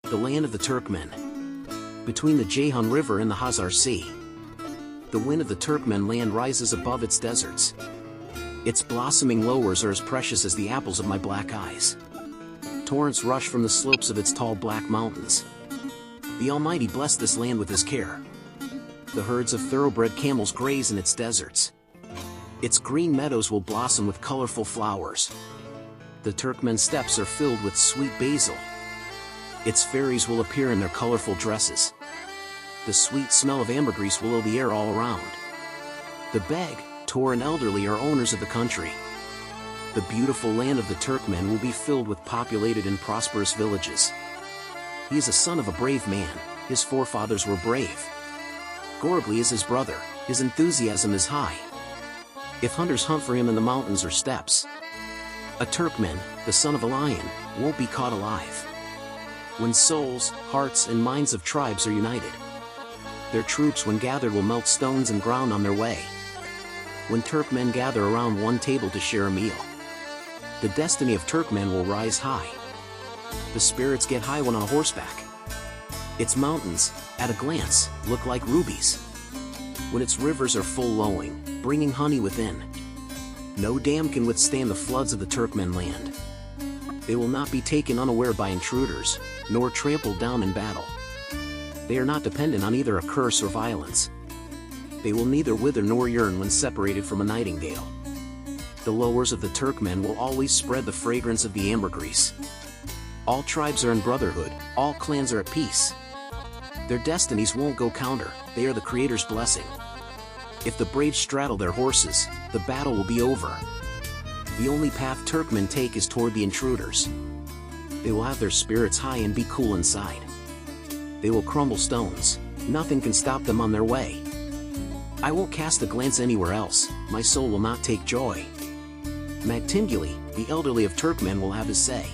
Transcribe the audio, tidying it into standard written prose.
the land of the Turkmen. Between the Jeyhun River and the Hazar Sea, the wind of the Turkmen land rises above its deserts. Its blossoming lowers are as precious as the apples of my black eyes. Torrents rush from the slopes of its tall black mountains. The Almighty blessed this land with His care. The herds of thoroughbred camels graze in its deserts. Its green meadows will blossom with colorful flowers. The Turkmen steppes are filled with sweet basil. Its fairies will appear in their colorful dresses. The sweet smell of ambergris will fill the air all around. The beg, töre and elderly are owners of the country. The beautiful land of the Turkmen will be filled with populated and prosperous villages. He is a son of a brave man, his forefathers were brave. Gorably is his brother, his enthusiasm is high. If hunters hunt for him in the mountains or steppes, a Turkmen, the son of a lion, won't be caught alive. When souls, hearts and minds of tribes are united, their troops when gathered will melt stones and ground on their way. When Turkmen gather around one table to share a meal, the destiny of Turkmen will rise high. The spirits get high when on horseback. Its mountains, at a glance, look like rubies. When its rivers are full flowing, bringing honey within, no dam can withstand the floods of the Turkmen land. They will not be taken unaware by intruders, nor trampled down in battle. They are not dependent on either a curse or violence. They will neither wither nor yearn when separated from a nightingale. The lowers of the Turkmen will always spread the fragrance of the ambergris. All tribes are in brotherhood, all clans are at peace. Their destinies won't go counter, they are the Creator's blessing. If the brave straddle their horses, the battle will be over. The only path Turkmen take is toward the intruders. They will have their spirits high and be cool inside. They will crumble stones, nothing can stop them on their way. I won't cast a glance anywhere else, my soul will not take joy. Magtymguly, the elderly of Turkmen will have his say.